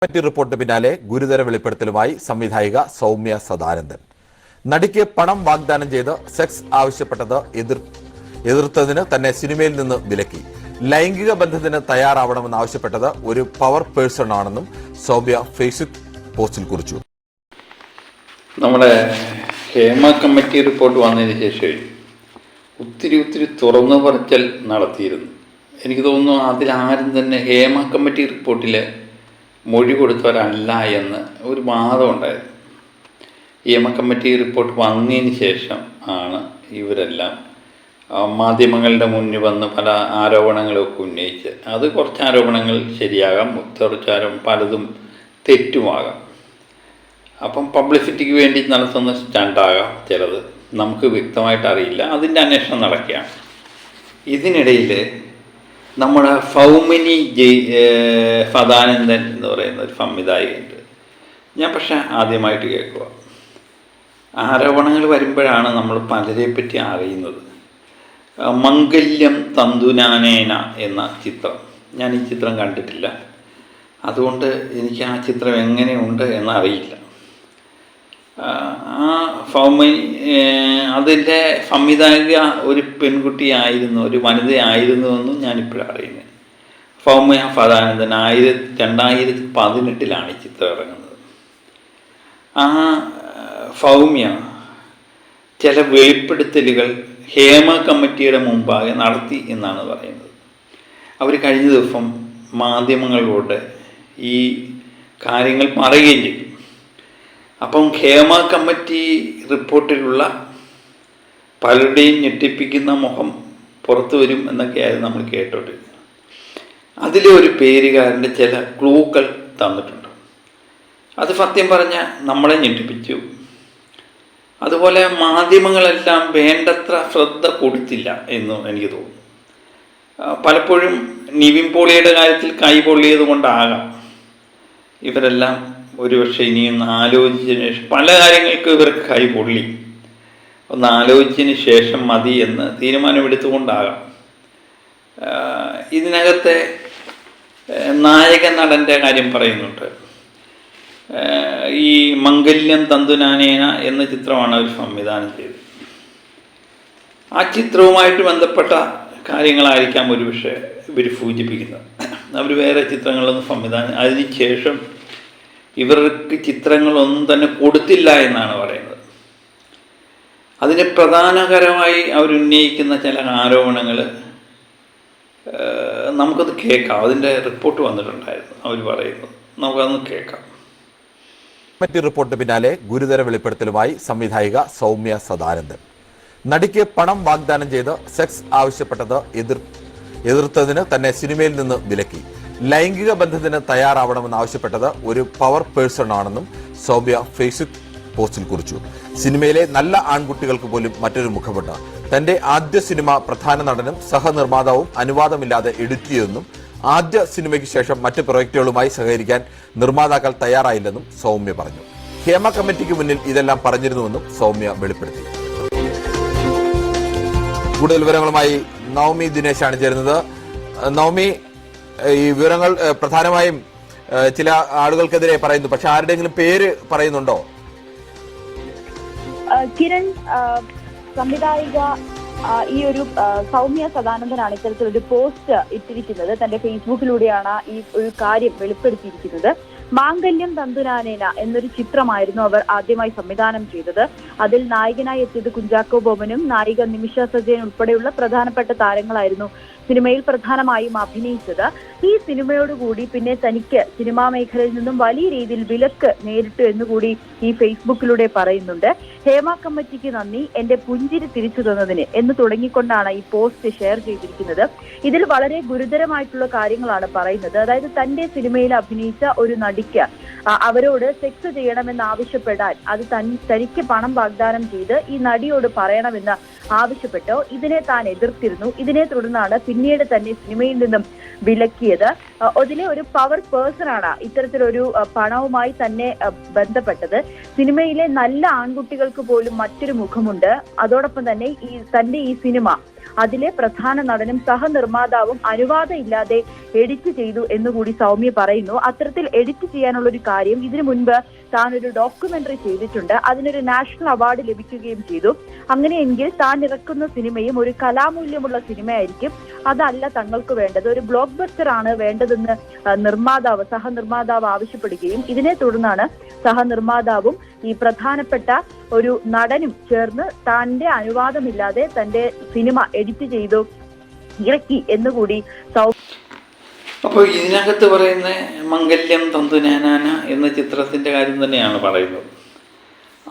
Committee റിപ്പോർട്ടിന് പിന്നാലെ ഗുരുതര വെളിപ്പെടുത്തലുമായി സംവിധായിക സൗമ്യ സദാനന്ദൻ. നടിക്ക് പണം വാഗ്ദാനം ചെയ്ത് സെക്സ് ആവശ്യപ്പെട്ടത് എതിർത്തതിന് തന്നെ സിനിമയിൽ നിന്ന് വിലക്കി. ലൈംഗിക ബന്ധത്തിന് തയ്യാറാവണമെന്ന് ആവശ്യപ്പെട്ടത് ഒരു പവർ പേഴ്സൺ ആണെന്നും സൗമ്യ ഫേസ്ബുക്ക് പോസ്റ്റിൽ കുറിച്ചു. നമ്മുടെ ഹേമ കമ്മിറ്റി റിപ്പോർട്ട് വന്നതിന് ശേഷം ഒത്തിരി തുറന്നു പറച്ചൽ നടത്തിയിരുന്നു. എനിക്ക് തോന്നുന്നു അതിലാരും തന്നെ ഹേമ കമ്മിറ്റി റിപ്പോർട്ടിൽ മൊഴി കൊടുത്തവരല്ല എന്ന് ഒരു വാദമുണ്ടായിരുന്നു. ഹേമ കമ്മിറ്റി റിപ്പോർട്ട് വന്നതിന് ശേഷം ആണ് ഇവരെല്ലാം മാധ്യമങ്ങളുടെ മുന്നിൽ വന്ന് പല ആരോപണങ്ങളൊക്കെ ഉന്നയിച്ച്, അത് കുറച്ച് ആരോപണങ്ങൾ ശരിയാകാം, പലതും തെറ്റുമാകാം. അപ്പം പബ്ലിസിറ്റിക്ക് വേണ്ടി നടത്തുന്ന സ്റ്റാൻഡാകാം ചിലത്, നമുക്ക് വ്യക്തമായിട്ട് അറിയില്ല. അതിൻ്റെ അന്വേഷണം നടക്കുകയാണ്. ഇതിനിടയിൽ നമ്മുടെ ഫൗമിനി സദാനന്ദൻ എന്ന് പറയുന്ന ഒരു സംവിധായകനുണ്ട്. ഞാൻ പക്ഷെ ആദ്യമായിട്ട് കേൾക്കുക. ആരോപണങ്ങൾ വരുമ്പോഴാണ് നമ്മൾ പലരെ പറ്റി അറിയുന്നത്. മംഗല്യം തന്തുനാനേന എന്ന ചിത്രം, ഞാൻ ഈ ചിത്രം കണ്ടിട്ടില്ല, അതുകൊണ്ട് എനിക്ക് ആ ചിത്രം എങ്ങനെയുണ്ട് എന്നറിയില്ല. ആ അതിൻ്റെ സംവിധായിക ഒരു പെൺകുട്ടിയായിരുന്നു, ഒരു വനിതയായിരുന്നുവെന്നും ഞാനിപ്പോഴാണ് അറിയുന്നത്. സൗമ്യ സദാനന്ദൻ 2018 ഈ ചിത്രം ഇറങ്ങുന്നത്. ആ സൗമ്യ ചില വെളിപ്പെടുത്തലുകൾ ഹേമ കമ്മിറ്റിയുടെ മുമ്പാകെ നടത്തി എന്നാണ് പറയുന്നത്. അവർ കഴിഞ്ഞ ദിവസം മാധ്യമങ്ങളോട് ഈ കാര്യങ്ങൾ പറയുകയും ചെയ്തു. അപ്പം ഹേമ കമ്മിറ്റി റിപ്പോർട്ടിലുള്ള പലരുടെയും ഞെട്ടിപ്പിക്കുന്ന മുഖം പുറത്തു വരും എന്നൊക്കെയായിരുന്നു നമ്മൾ കേട്ടോണ്ടിരുന്നത്. അതിലെ ഒരു പേരുകാരൻ്റെ ചില ക്ലൂകൾ തന്നിട്ടുണ്ട്. അത് സത്യം പറഞ്ഞാൽ നമ്മളെ ഞെട്ടിപ്പിച്ചു. അതുപോലെ മാധ്യമങ്ങളെല്ലാം വേണ്ടത്ര ശ്രദ്ധ കൊടുത്തില്ല എന്ന് എനിക്ക് തോന്നുന്നു. പലപ്പോഴും നിവിൻ പോളിയുടെ കാര്യത്തിൽ കൈ പൊള്ളിയത് കൊണ്ടാകാം ഇവരെല്ലാം ഒരുപക്ഷെ ഇനിയൊന്ന് ആലോചിച്ചതിന് ശേഷം, പല കാര്യങ്ങൾക്കും ഇവർക്ക് കൈ പൊള്ളി, ഒന്ന് ആലോചിച്ചതിന് ശേഷം മതി എന്ന് തീരുമാനമെടുത്തുകൊണ്ടാകാം. ഇതിനകത്തെ നായക നടൻ്റെ കാര്യം പറയുന്നുണ്ട്. ഈ മംഗല്യം തന്തുനാനേന എന്ന ചിത്രമാണ് അവർ സംവിധാനം ചെയ്തത്. ആ ചിത്രവുമായിട്ട് ബന്ധപ്പെട്ട കാര്യങ്ങളായിരിക്കാം ഒരുപക്ഷെ ഇവർ സൂചിപ്പിക്കുന്നത്. അവർ വേറെ ചിത്രങ്ങളൊന്നും അതിന് ശേഷം ഇവർക്ക് ചിത്രങ്ങളൊന്നും തന്നെ കൊടുത്തില്ല എന്നാണ് പറയുന്നത്. അതിന് പ്രധാനകരമായി അവരുന്നയിക്കുന്ന ചില ആരോപണങ്ങൾ നമുക്കത് കേൾക്കാം. അതിൻ്റെ റിപ്പോർട്ട് വന്നിട്ടുണ്ടായിരുന്നു, അവർ പറയുന്നത്, നമുക്കതൊന്ന് കേൾക്കാം. കമ്മിറ്റി റിപ്പോർട്ടിന് പിന്നാലെ ഗുരുതര വെളിപ്പെടുത്തലുമായി സംവിധായിക സൗമ്യ സദാനന്ദൻ. നടിക്ക് പണം വാഗ്ദാനം ചെയ്ത് സെക്സ് ആവശ്യപ്പെട്ടത് എതിർത്തതിന് തന്നെ സിനിമയിൽ നിന്ന് വിലക്കി. ലൈംഗിക ബന്ധത്തിന് തയ്യാറാവണമെന്ന് ആവശ്യപ്പെട്ടത് ഒരു പവർ പേഴ്സൺ ആണെന്നും സൗമ്യ ഫേസ്ബുക്ക് പോസ്റ്റിൽ കുറിച്ചു. സിനിമയിലെ നല്ല ആൺകുട്ടികൾക്ക് പോലും മറ്റൊരു മുഖമുണ്ട്. തന്റെ ആദ്യ സിനിമ പ്രധാന നടനും സഹനിർമ്മാതാവും അനുവാദമില്ലാതെ എഡിറ്റ് ചെയ്തെന്നും ആദ്യ സിനിമയ്ക്ക് ശേഷം മറ്റ് പ്രൊജക്ടുകളുമായി സഹകരിക്കാൻ നിർമ്മാതാക്കൾ തയ്യാറായില്ലെന്നും സൗമ്യ പറഞ്ഞു. ഹേമ കമ്മിറ്റിക്ക് മുന്നിൽ ഇതെല്ലാം പറഞ്ഞിരുന്നുവെന്നും സൗമ്യ വെളിപ്പെടുത്തി. കൂടുതൽ വിവരങ്ങളുമായി നവമി ദിനേശാണ് ചേരുന്നത്. നവമി, ഈ വിവരങ്ങൾ പ്രധാനമായും ചില ആളുകൾക്കെതിരെ പറയുന്നു, പക്ഷെ ആരുടെയെങ്കിലും പേര് പറയുന്നുണ്ടോ? കിരൺ, സംവിധായിക ഈ ഒരു സൗമ്യ സദാനന്ദനാണ് ഇത്തരത്തിലൊരു പോസ്റ്റ് ഇട്ടിരിക്കുന്നത്. തന്റെ ഫേസ്ബുക്കിലൂടെയാണ് ഈ ഒരു കാര്യം വെളിപ്പെടുത്തിയിരിക്കുന്നത്. മാംഗല്യം തന്തുനാനേന എന്നൊരു ചിത്രമായിരുന്നു അവർ ആദ്യമായി സംവിധാനം ചെയ്തത്. അതിൽ നായകനായി എത്തിയത് കുഞ്ചാക്കോ ബോബനും നായിക നിമിഷ സജയൻ ഉൾപ്പെടെയുള്ള പ്രധാനപ്പെട്ട താരങ്ങളായിരുന്നു സിനിമയിൽ പ്രധാനമായും അഭിനയിച്ചത്. ഈ സിനിമയോടുകൂടി പിന്നെ തനിക്ക് സിനിമാ മേഖലയിൽ നിന്നും വലിയ രീതിയിൽ വിലക്ക് നേരിട്ടു എന്നുകൂടി ഈ ഫേസ്ബുക്കിലൂടെ പറയുന്നുണ്ട്. ഹേമ കമ്മിറ്റിക്ക് നന്ദി, എന്റെ പുഞ്ചിരി തിരിച്ചു തന്നതിന് എന്ന് തുടങ്ങിക്കൊണ്ടാണ് ഈ പോസ്റ്റ് ഷെയർ ചെയ്തിരിക്കുന്നത്. ഇതിൽ വളരെ ഗുരുതരമായിട്ടുള്ള കാര്യങ്ങളാണ് പറയുന്നത്. അതായത് തന്റെ സിനിമയിൽ അഭിനയിച്ച ഒരു നടിക്ക് അവരോട് സെക്സ് ചെയ്യണമെന്ന് ആവശ്യപ്പെടാൻ അത് തനിക്ക് പണം വാഗ്ദാനം ചെയ്ത് ഈ നടിയോട് പറയണമെന്ന് ആവശ്യപ്പെട്ടോ ഇതിനെ താൻ എതിർത്തിരുന്നു. ഇതിനെ തുടർന്നാണ് പിന്നീട് തന്നെ സിനിമയിൽ നിന്നും വിലക്കിയത്. അതിലെ ഒരു പവർ പേഴ്സൺ ആണ് ഇത്തരത്തിലൊരു പണവുമായി തന്നെ ബന്ധപ്പെട്ടത്. സിനിമയിലെ നല്ല ആൺകുട്ടികൾക്ക് പോലും മറ്റൊരു മുഖമുണ്ട്. അതോടൊപ്പം തന്നെ തന്റെ ഈ സിനിമ അതിലെ പ്രധാന നടനും സഹനിർമ്മാതാവും അനുവാദം ഇല്ലാതെ എഡിറ്റ് ചെയ്തു എന്നുകൂടി സൗമ്യ പറയുന്നു. അത്തരത്തിൽ എഡിറ്റ് ചെയ്യാനുള്ള ഒരു കാര്യം ഇതിനു മുൻപ് താൻ ഒരു ഡോക്യുമെന്ററി ചെയ്തിട്ടുണ്ട്, അതിനൊരു നാഷണൽ അവാർഡ് ലഭിക്കുകയും ചെയ്തു. അങ്ങനെയെങ്കിൽ താൻ ഇറക്കുന്ന സിനിമയും ഒരു കലാമൂല്യമുള്ള സിനിമയായിരിക്കും, അതല്ല തങ്ങൾക്ക് വേണ്ടത്, ഒരു ബ്ലോക്ക് ബസ്റ്റർ ആണ് വേണ്ടതെന്ന് സഹനിർമ്മാതാവ് ആവശ്യപ്പെടുകയും ഇതിനെ തുടർന്നാണ് സഹനിർമ്മാതാവും ഈ പ്രധാനപ്പെട്ട ഒരു നടനും ചേർന്ന് തന്റെ അനുവാദമില്ലാതെ തന്റെ സിനിമ എഡിറ്റ് ചെയ്തു ഇറക്കി എന്നുകൂടി അപ്പോൾ ഇതിനകത്ത് പറയുന്ന മംഗല്യം തന്തുനാനാന എന്ന ചിത്രത്തിൻ്റെ കാര്യം തന്നെയാണ് പറയുന്നത്.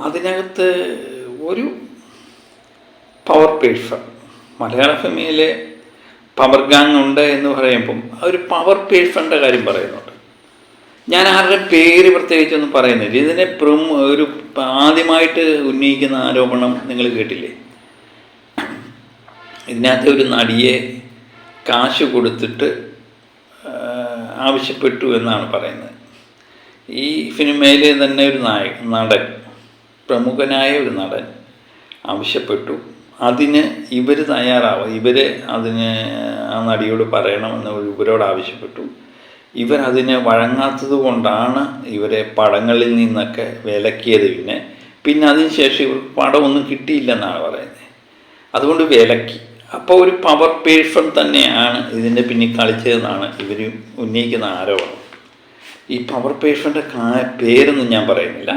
അതിനകത്ത് ഒരു പവർ പേഴ്സൺ, മലയാള സിനിമയിലെ പവർ ഗാങ് ഉണ്ട് എന്ന് പറയുമ്പം ഒരു പവർ പേഴ്സണിൻ്റെ കാര്യം പറയുന്നുണ്ട്. ഞാൻ ആരുടെ പേര് പ്രത്യേകിച്ചൊന്നും പറയുന്നില്ല. ഇതിനെ ഒരു ആദ്യമായിട്ട് ഉന്നയിക്കുന്ന ആരോപണം നിങ്ങൾ കേട്ടില്ലേ? ഇതിനകത്ത് ഒരു നടിയെ കാശ് കൊടുത്തിട്ട് ആവശ്യപ്പെട്ടു എന്നാണ് പറയുന്നത്. ഈ സിനിമയിൽ തന്നെ ഒരു നടൻ, പ്രമുഖനായ ഒരു നടൻ ആവശ്യപ്പെട്ടു. അതിന് ഇവർ അതിന് ആ നടിയോട് പറയണമെന്ന് ഇവരോട് ആവശ്യപ്പെട്ടു. ഇവരതിനെ വഴങ്ങാത്തത് കൊണ്ടാണ് ഇവരെ പടങ്ങളിൽ നിന്നൊക്കെ വിലക്കിയത്. പിന്നെ അതിന് ശേഷം ഇവർക്ക് പടമൊന്നും കിട്ടിയില്ലെന്നാണ് പറയുന്നത്. അതുകൊണ്ട് വിലക്കി. അപ്പോൾ ഒരു പവർ പേഴ്സൺ തന്നെയാണ് ഇതിൻ്റെ പിന്നിൽ കളിച്ചതെന്നാണ് ഇവർ ഉന്നയിക്കുന്ന ആരോപണം. ഈ പവർ പേഴ്സണിൻ്റെ പേരൊന്നും ഞാൻ പറയുന്നില്ല.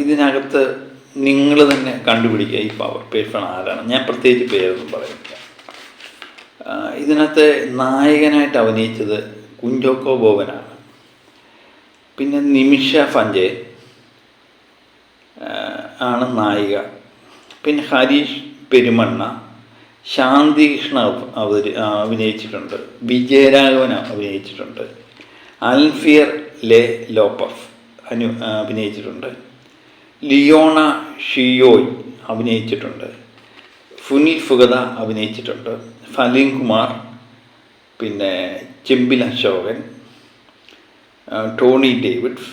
ഇതിനകത്ത് നിങ്ങൾ തന്നെ കണ്ടുപിടിക്കുക ഈ പവർ പേഴ്സൺ ആരാണ്. ഞാൻ പ്രത്യേകിച്ച് പേരൊന്നും പറയുന്നില്ല. ഇതിനകത്ത് നായകനായിട്ട് അഭിനയിച്ചത് കുഞ്ചോക്കോ ബോബനാണ്. പിന്നെ നിമിഷ സഞ്ജയ് ആണ് നായിക. പിന്നെ ഹരീഷ് പെരുമണ്ണ, ശാന്തികൃഷ്ണ അഭിനയിച്ചിട്ടുണ്ട്, വിജയരാഘവൻ അഭിനയിച്ചിട്ടുണ്ട്, അൽഫിയർ ലെ ലോപ്പസ് അഭിനയിച്ചിട്ടുണ്ട്, ലിയോണ ഷിയോയ് അഭിനയിച്ചിട്ടുണ്ട്, സുനിൽ സുഗത അഭിനയിച്ചിട്ടുണ്ട്, സലീം കുമാർ, പിന്നെ Chembil Ashokan, Tony Davids,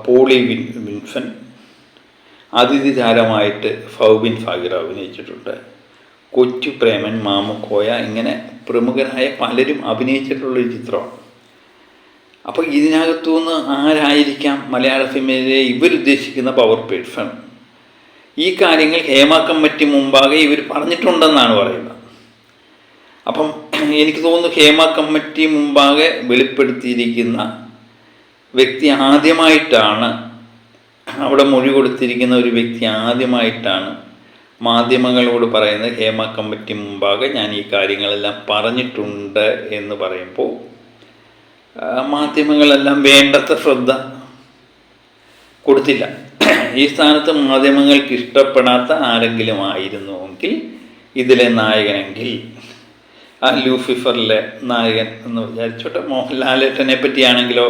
Pauly Vinson, അതിഥി താരമായിട്ട് ഫൗബിൻ ഫാഗിർ അഭിനയിച്ചിട്ടുണ്ട്, കൊച്ചു പ്രേമൻ, മാമുക്കോയ, ഇങ്ങനെ പ്രമുഖരായ പലരും അഭിനയിച്ചിട്ടുള്ളൊരു ചിത്രമാണ്. അപ്പോൾ ഇതിനകത്തുനിന്ന് ആരായിരിക്കാം മലയാള സിനിമയിലെ ഇവരുദ്ദേശിക്കുന്ന പവർ പേഴ്സൺ? ഈ കാര്യങ്ങൾ ഹേമ കമ്മിറ്റി മുമ്പാകെ ഇവർ പറഞ്ഞിട്ടുണ്ടെന്നാണ് പറയുന്നത്. അപ്പം എനിക്ക് തോന്നുന്നു ഹേമ കമ്മിറ്റി മുമ്പാകെ വെളിപ്പെടുത്തിയിരിക്കുന്ന വ്യക്തി ആദ്യമായിട്ടാണ്, അവിടെ മൊഴി കൊടുത്തിരിക്കുന്ന ഒരു വ്യക്തി ആദ്യമായിട്ടാണ് മാധ്യമങ്ങളോട് പറയുന്നത് ഹേമ കമ്മിറ്റി മുമ്പാകെ ഞാൻ ഈ കാര്യങ്ങളെല്ലാം പറഞ്ഞിട്ടുണ്ട് എന്ന് പറയുമ്പോൾ മാധ്യമങ്ങളെല്ലാം വേണ്ടത്ര ശ്രദ്ധ കൊടുത്തില്ല. ഈ സ്ഥാനത്ത് മാധ്യമങ്ങൾക്ക് ഇഷ്ടപ്പെടാത്ത ആരെങ്കിലും ആയിരുന്നുവെങ്കിൽ ഇതിലെ നായകനെങ്കിൽ ആ ലൂസിഫറിലെ നായകൻ എന്ന് വിചാരിച്ചോട്ടെ, മോഹൻലാലേട്ടനെ പറ്റിയാണെങ്കിലോ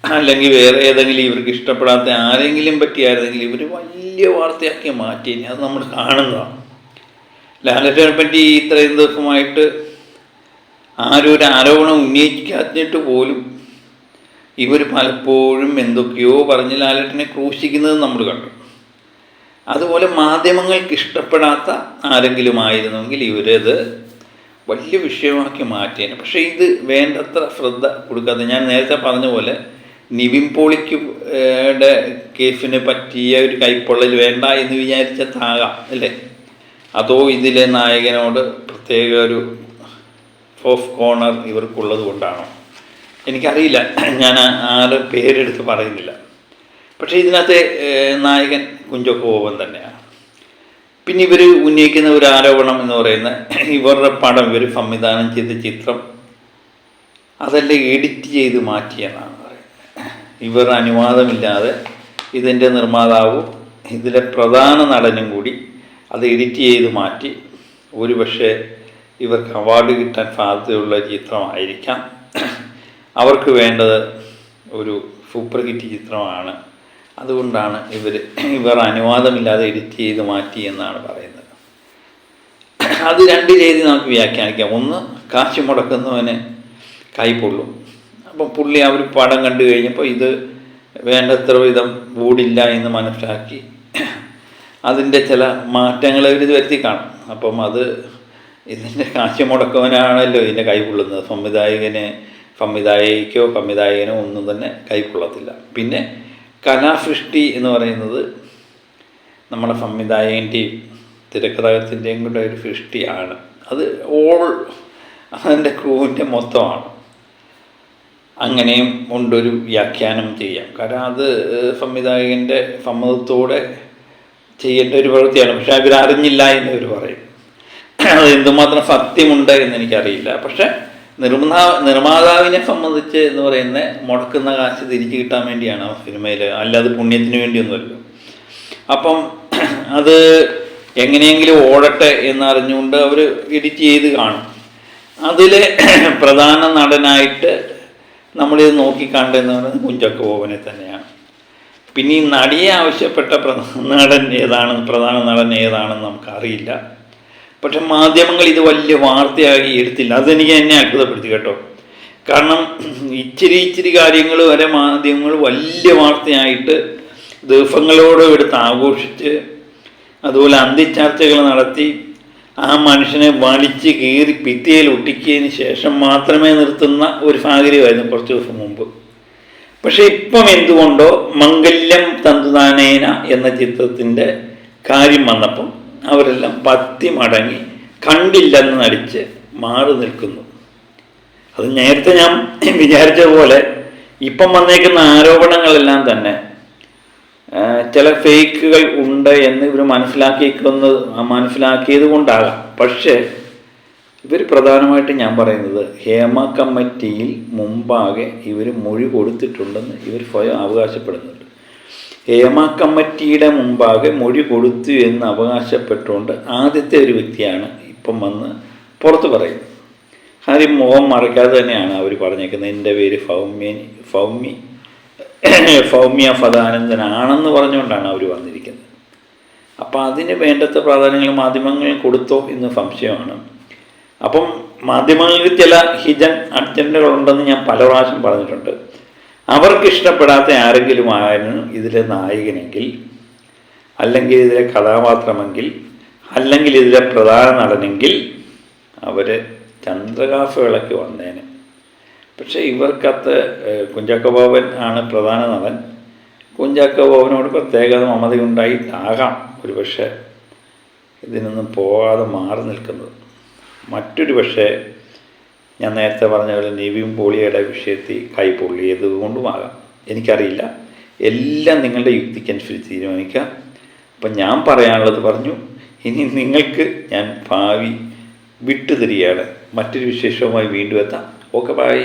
അല്ലെങ്കിൽ വേറെ ഏതെങ്കിലും ഇവർക്ക് ഇഷ്ടപ്പെടാത്ത ആരെങ്കിലും പറ്റിയായിരുന്നെങ്കിൽ ഇവർ വലിയ വാർത്തയാക്കി മാറ്റി. അത് നമ്മൾ കാണുന്നതാണ്. ലാലേട്ടനെ പറ്റി ഇത്രയും ദിവസമായിട്ട് ആരും ഒരു ആരോപണം ഉന്നയിക്കാത്തിട്ട് പോലും ഇവർ പലപ്പോഴും എന്തൊക്കെയോ പറഞ്ഞ് ലാലേട്ടനെ ക്രൂശിക്കുന്നത് നമ്മൾ കണ്ടു. അതുപോലെ മാധ്യമങ്ങൾക്ക് ഇഷ്ടപ്പെടാത്ത ആരെങ്കിലും ആയിരുന്നെങ്കിൽ ഇവരത് വലിയ വിഷയമാക്കി മാറ്റിയേനെ. പക്ഷേ ഇത് വേണ്ടത്ര ശ്രദ്ധ കൊടുക്കാതെ, ഞാൻ നേരത്തെ പറഞ്ഞ പോലെ നിവിൻ പോളിയുടെ കേസിനെ പറ്റിയ ഒരു കൈപ്പൊള്ളൽ വേണ്ട എന്ന് വിചാരിച്ചതാകാം അല്ലേ? അതോ ഇതിലെ നായകനോട് പ്രത്യേക ഒരു ഓഫ് കോർണർ ഇവർക്കുള്ളത് കൊണ്ടാണോ? എനിക്കറിയില്ല. ഞാൻ ആരുടെ പേരെടുത്ത് പറയുന്നില്ല. പക്ഷേ ഇതിനകത്തെ നായകൻ കുഞ്ചോക്കോ ബോബൻ തന്നെയാണ്. പിന്നെ ഇവർ ഉന്നയിക്കുന്ന ഒരു ആരോപണം എന്ന് പറയുന്നത് ഇവരുടെ പടം, ഇവർ സംവിധാനം ചെയ്ത ചിത്രം അതെല്ലാം എഡിറ്റ് ചെയ്ത് മാറ്റിയെന്നാണ് പറയുന്നത്. ഇവർ അനുവാദമില്ലാതെ ഇതിൻ്റെ നിർമ്മാതാവും ഇതിലെ പ്രധാന നടനും കൂടി അത് എഡിറ്റ് ചെയ്ത് മാറ്റി. ഒരുപക്ഷെ ഇവർക്ക് അവാർഡ് കിട്ടാൻ സാധ്യതയുള്ള ചിത്രമായിരിക്കാം. അവർക്ക് വേണ്ടത് ഒരു സൂപ്പർ ഹിറ്റ് ചിത്രമാണ്. അതുകൊണ്ടാണ് ഇവർ അനുവാദമില്ലാതെ എഡിറ്റ് ചെയ്ത് മാറ്റി എന്നാണ് പറയുന്നത്. അത് രണ്ട് രീതി നമുക്ക് വ്യാഖ്യാനിക്കാം. ഒന്ന്, കാശ് മുടക്കുന്നവന് കൈപ്പൊള്ളും. അപ്പം പുള്ളി അവർ പടം കണ്ടു കഴിഞ്ഞപ്പോൾ ഇത് വേണ്ടത്ര വിധം ഓടില്ല എന്ന് മനസ്സിലാക്കി അതിൻ്റെ ചില മാറ്റങ്ങൾ അവർ വരുത്തി കാണും. അപ്പം അത് ഇതിൻ്റെ കാശ് മുടക്കവനാണല്ലോ ഇതിൻ്റെ കൈകൊള്ളുന്നത്. സംവിധായകനോ ഒന്നും തന്നെ കൈക്കൊള്ളത്തില്ല. പിന്നെ കലാസൃഷ്ടി എന്ന് പറയുന്നത് നമ്മുടെ സംവിധായകൻ്റെയും തിരക്കഥാകൃത്തിൻ്റെയും കൂടെ ഒരു സൃഷ്ടിയാണ്. അത് അതിൻ്റെ ക്രൂവിൻ്റെ മൊത്തമാണ്. അങ്ങനെയും കൊണ്ടൊരു വ്യാഖ്യാനം ചെയ്യാം. കാരണം അത് സംവിധായകൻ്റെ സമ്മതത്തോടെ ചെയ്യേണ്ട ഒരു പ്രവൃത്തിയാണ്. പക്ഷെ അവരറിഞ്ഞില്ല എന്നവർ പറയും. അത് എന്തുമാത്രം സത്യമുണ്ട് എന്നെനിക്കറിയില്ല. പക്ഷെ നിർമ്മാതാവിനെ സംബന്ധിച്ച് എന്ന് പറയുന്നത് മുടക്കുന്ന കാശ് തിരിച്ചു കിട്ടാൻ വേണ്ടിയാണ് ആ സിനിമയിൽ, അല്ലാതെ പുണ്യത്തിന് വേണ്ടിയൊന്നുമല്ലോ. അപ്പം അത് എങ്ങനെയെങ്കിലും ഓടട്ടെ എന്നറിഞ്ഞുകൊണ്ട് അവർ എഡിറ്റ് ചെയ്ത് കാണും. അതിൽ പ്രധാന നടനായിട്ട് നമ്മളിത് നോക്കിക്കാണ്ടെന്ന് പറയുന്നത് കുഞ്ചാക്കോ ബോബനെ തന്നെയാണ്. പിന്നെ ഈ നടിയെ ആവശ്യപ്പെട്ട പ്രധാന നടൻ ഏതാണെന്ന് നമുക്കറിയില്ല. പക്ഷെ മാധ്യമങ്ങൾ ഇത് വലിയ വാർത്തയാക്കി എടുത്തില്ല. അതെനിക്ക് എന്നെ അത്ഭുതപ്പെടുത്തി കേട്ടോ. കാരണം ഇച്ചിരി കാര്യങ്ങൾ വരെ മാധ്യമങ്ങൾ വലിയ വാർത്തയായിട്ട് ദിവസങ്ങളോടെ എടുത്ത് ആഘോഷിച്ച്, അതുപോലെ അന്ത്യചർച്ചകൾ നടത്തി, ആ മനുഷ്യനെ വലിച്ച് കീറി ഭിത്തിയിൽ ഒട്ടിക്കിയതിന് ശേഷം മാത്രമേ നിർത്തുന്ന ഒരു സാഹചര്യമായിരുന്നു കുറച്ച് ദിവസം മുമ്പ്. പക്ഷെ ഇപ്പം എന്തുകൊണ്ടോ മംഗല്യം തന്തുനാനേന എന്ന ചിത്രത്തിൻ്റെ കാര്യം വന്നപ്പം അവരെല്ലാം പത്തി മടങ്ങി കണ്ടില്ലെന്ന് നടിച്ച് മാറി നിൽക്കുന്നു. അത് നേരത്തെ ഞാൻ വിചാരിച്ച പോലെ ഇപ്പം വന്നേക്കുന്ന ആരോപണങ്ങളെല്ലാം തന്നെ ചില ഫേക്കുകൾ ഉണ്ട് എന്ന് ഇവർ മനസ്സിലാക്കിയത് കൊണ്ടാകാം. പക്ഷേ ഇവർ പ്രധാനമായിട്ടും ഞാൻ പറയുന്നത് ഹേമ കമ്മിറ്റിയിൽ മുമ്പാകെ ഇവർ മൊഴി കൊടുത്തിട്ടുണ്ടെന്ന് ഇവർ സ്വയം അവകാശപ്പെടുന്നുണ്ട്. ഹേമ കമ്മിറ്റിയുടെ മുമ്പാകെ മൊഴി കൊടുത്തു എന്ന് അവകാശപ്പെട്ടുകൊണ്ട് ആദ്യത്തെ ഒരു വ്യക്തിയാണ് ഇപ്പം വന്ന് പുറത്ത് പറയുന്നത്. കാര്യം മുഖം മറയ്ക്കാതെ തന്നെയാണ് അവർ പറഞ്ഞേക്കുന്നത്. എൻ്റെ പേര് സൗമ്യ സദാനന്ദനാണെന്ന് പറഞ്ഞുകൊണ്ടാണ് അവർ വന്നിരിക്കുന്നത്. അപ്പം അതിന് വേണ്ടത്ര പ്രാധാന്യങ്ങൾ മാധ്യമങ്ങൾ കൊടുത്തോ എന്ന് സംശയമാണ്. അപ്പം മാധ്യമങ്ങൾക്ക് ചില ഹിഡൻ അജണ്ടകളുണ്ടെന്ന് ഞാൻ പല പ്രാവശ്യം പറഞ്ഞിട്ടുണ്ട്. അവർക്ക് ഇഷ്ടപ്പെടാത്ത ആരെങ്കിലും ആയിരുന്നു ഇതിലെ നായകനെങ്കിൽ, അല്ലെങ്കിൽ ഇതിലെ കഥാപാത്രമെങ്കിൽ, അല്ലെങ്കിൽ ഇതിലെ പ്രധാന നടനെങ്കിൽ അവർ ചന്ദ്രകാഫ് വിളക്ക് വന്നേനെ. പക്ഷേ ഇവർക്കകത്ത് കുഞ്ചാക്കോ ബോബൻ ആണ് പ്രധാന നടൻ. കുഞ്ചാക്കോ ബോബനോട് പ്രത്യേക മമതയുണ്ടായിട്ടാകാം ഒരു പക്ഷേ ഇതിനൊന്നും പോകാതെ മാറി നിൽക്കുന്നത്. മറ്റൊരു പക്ഷേ ഞാൻ നേരത്തെ പറഞ്ഞ പോലെ നിവിൻ പോളിയുടെ വിഷയത്തിൽ കൈ പൊള്ളിയത് കൊണ്ടുമാകാം, എനിക്കറിയില്ല. എല്ലാം നിങ്ങളുടെ യുക്തിക്കനുസരിച്ച് തീരുമാനിക്കാം. അപ്പം ഞാൻ പറയാനുള്ളത് പറഞ്ഞു. ഇനി നിങ്ങൾക്ക് ഞാൻ ഭാവി വിട്ടുതരികയാണ്. മറ്റൊരു വിശേഷവുമായി വീണ്ടും എത്താം. Okay, by.